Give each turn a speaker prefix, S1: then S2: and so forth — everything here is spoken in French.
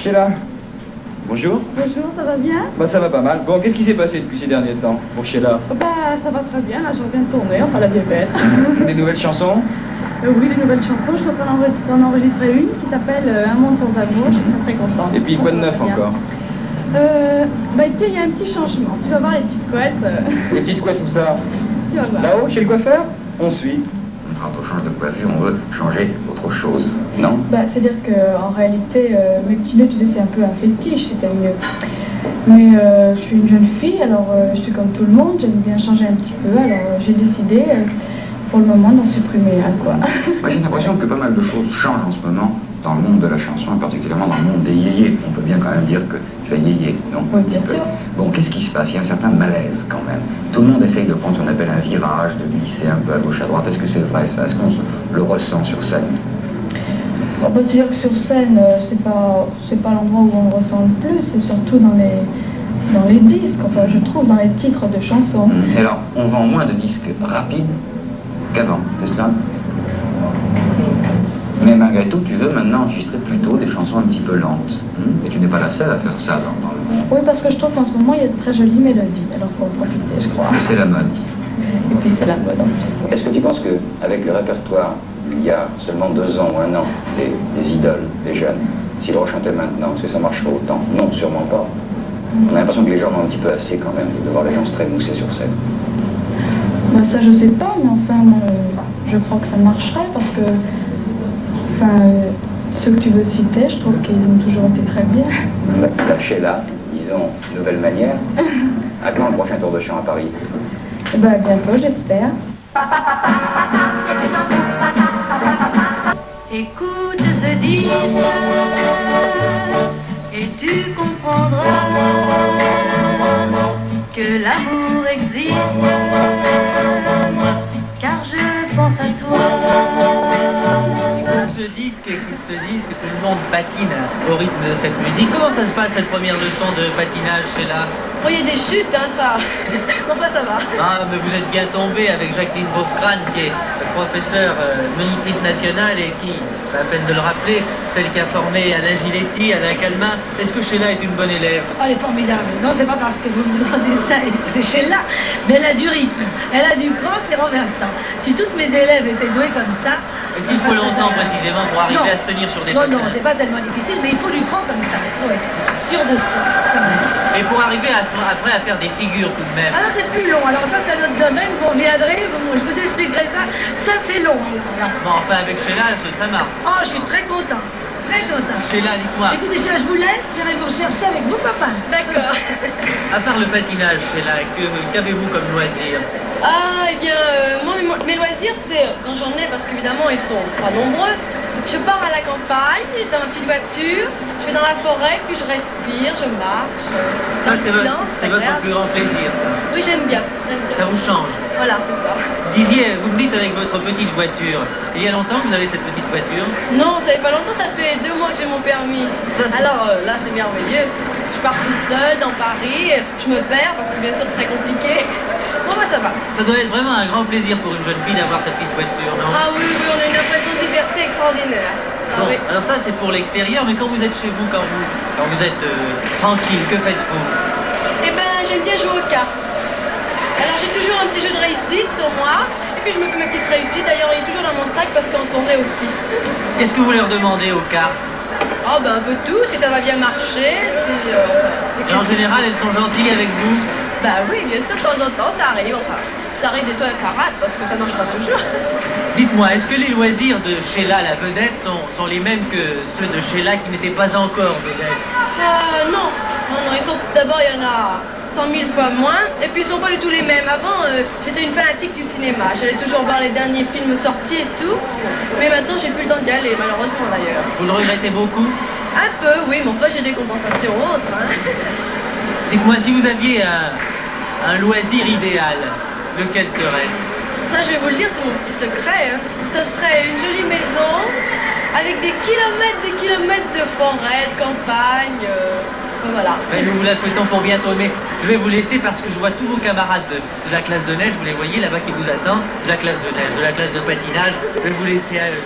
S1: Sheila, bonjour.
S2: Bonjour, ça va bien?
S1: Bah ça va pas mal. Bon, qu'est-ce qui s'est passé depuis ces derniers temps pour Sheila?
S2: Bah ça va très bien, là je reviens de tourner, enfin la vie est belle.
S1: Des nouvelles chansons?
S2: Oui, des nouvelles chansons, je suis en train d'en enregistrer une qui s'appelle Un monde sans amour, je suis très très contente.
S1: Et puis quoi de neuf encore?
S2: Bah tiens, il y a un petit changement, tu vas voir les petites couettes.
S1: Les petites couettes, tout ça?
S2: Tu vas voir.
S1: Là-haut, chez le coiffeur? On suit.
S3: Quand on change de coiffure, on veut changer autre chose, non?
S2: Bah c'est-à-dire qu'en réalité, mes petits nœuds, tu sais, c'est un peu un fétiche, c'était mieux. Mais je suis une jeune fille, alors je suis comme tout le monde, j'aime bien changer un petit peu, alors j'ai décidé pour le moment d'en supprimer un, quoi.
S3: Moi j'ai l'impression que pas mal de choses changent en ce moment dans le monde de la chanson, et particulièrement dans le monde des yéyés. On peut bien quand même dire que tu es yéyé, non?
S2: Oui, bien sûr.
S3: Bon, qu'est-ce qui se passe? Il y a un certain malaise quand même. Tout le monde essaye de prendre ce qu'on appelle un virage, de glisser un peu à gauche, à droite. Est-ce que c'est vrai ça? Est-ce qu'on le ressent sur scène?
S2: Bon, bah, c'est-à-dire que sur scène, c'est pas l'endroit où on le ressent le plus, c'est surtout dans les disques, enfin je trouve, dans les titres de chansons.
S3: Et alors, on vend moins de disques rapides qu'avant, n'est-ce pas? Mais malgré tout, tu veux maintenant enregistrer plutôt des chansons un petit peu lentes. Et tu n'es pas la seule à faire ça dans le monde.
S2: Oui, parce que je trouve qu'en ce moment, il y a de très jolies mélodies, alors faut en profiter, je crois.
S3: Et c'est la mode.
S2: Et puis c'est la mode en plus.
S3: Est-ce que tu penses qu'avec le répertoire, il y a seulement 2 ans ou 1 an, des idoles, des jeunes, s'ils le rechantaient maintenant, est-ce que ça marcherait autant? Non, sûrement pas. On a l'impression que les gens ont un petit peu assez quand même de voir les gens se trémousser sur scène.
S2: Bah, ça, je sais pas, mais enfin, je crois que ça marcherait parce que, enfin, ceux que tu veux citer, je trouve qu'ils ont toujours été très bien.
S3: La Sheila, disons, nouvelle manière. À quand le prochain tour de chant à Paris?
S2: Bah, bientôt, j'espère.
S4: Écoute ce disque et tu comprendras que l'amour existe, car je pense à toi.
S5: Écoute ce disque, tout le monde patine au rythme de cette musique. Comment ça se passe cette première leçon de patinage, Sheila?
S6: Oh, il y a des chutes, hein, ça. Enfin, ça va.
S5: Ah, mais vous êtes bien tombé avec Jacqueline Beaucrane, qui est professeure monitrice nationale et qui, pas la peine de le rappeler, celle qui a formé Alain Giletti, Alain Calmin. Est-ce que Sheila est une bonne élève?
S4: Oh, elle est formidable. Non, c'est pas parce que vous me demandez ça et que c'est Sheila, mais elle a du rythme, elle a du cran, c'est renversant. Si toutes mes élèves étaient douées comme ça...
S5: Est-ce qu'il faut longtemps précisément pour arriver à se tenir sur des patins?
S4: Non, c'est pas tellement difficile, mais il faut du cran comme ça. Il faut être sûr de soi, quand même.
S5: Et pour arriver après à faire des figures tout de même?
S4: Alors c'est plus long, alors ça c'est un autre domaine, vous reviendrez, je vous expliquerai ça. Ça c'est long, alors là.
S5: Bon, enfin avec Sheila, ça marche.
S4: Oh, je suis très content. Très content.
S5: Sheila, dites-moi.
S4: Écoutez, Sheila, je vous laisse, j'irai vous rechercher avec vos copains.
S6: D'accord.
S5: À part le patinage, Sheila, qu'avez-vous comme loisir?
S6: Ah, eh bien, moi, mes loisirs, c'est quand j'en ai, parce qu'évidemment, ils sont pas nombreux. Je pars à la campagne, dans ma petite voiture, je vais dans la forêt, puis je respire, je marche. Dans le silence,
S5: c'est votre
S6: agréable.
S5: plus grand plaisir.
S6: Oui, j'aime bien.
S5: Ça vous change.
S6: Voilà, c'est ça.
S5: Vous me dites avec votre petite voiture, il y a longtemps que vous avez cette petite voiture?
S6: Non, ça fait pas longtemps, ça fait 2 mois que j'ai mon permis. Alors là, c'est merveilleux. Je pars toute seule dans Paris, je me perds parce que bien sûr, c'est très compliqué. Bon, bah ça va.
S5: Ça doit être vraiment un grand plaisir pour une jeune fille d'avoir sa petite voiture, non?
S6: Ah oui, on a une impression de liberté extraordinaire. Ah,
S5: Bon,
S6: oui.
S5: alors ça c'est pour l'extérieur, mais quand vous êtes chez vous, quand vous êtes tranquille, que faites-vous?
S6: Eh ben, j'aime bien jouer aux cartes. Alors j'ai toujours un petit jeu de réussite sur moi, et puis je me fais ma petite réussite. D'ailleurs, il est toujours dans mon sac parce qu'en tournée aussi.
S5: Qu'est-ce que vous leur demandez aux cartes?
S6: Oh ben un peu tout, si ça va bien marcher, si...
S5: En général, elles sont gentilles avec vous?
S6: Bah oui, bien sûr, de temps en temps, ça arrive. Enfin, ça arrive des fois que ça rate parce que ça marche pas toujours.
S5: Dites-moi, est-ce que les loisirs de Sheila, la vedette, sont les mêmes que ceux de Sheila qui n'étaient pas encore vedette?
S6: Non, ils sont... D'abord, il y en a 100 000 fois moins, et puis ils sont pas du tout les mêmes. Avant, j'étais une fanatique du cinéma. J'allais toujours voir les derniers films sortis et tout, mais maintenant, j'ai plus le temps d'y aller, malheureusement d'ailleurs.
S5: Vous le regrettez beaucoup?
S6: Un peu, oui, mais enfin, j'ai des compensations autres. Hein.
S5: Dites-moi, si vous aviez un loisir idéal, lequel serait-ce?
S6: Ça, je vais vous le dire, c'est mon petit secret. Hein. Ça serait une jolie maison avec des kilomètres de forêt, de campagne. Voilà.
S5: Ben, nous vous la souhaitons pour bientôt, mais je vais vous laisser parce que je vois tous vos camarades de la classe de neige, vous les voyez là-bas qui vous attendent, de la classe de neige, de la classe de patinage. Je vais vous laisser à eux.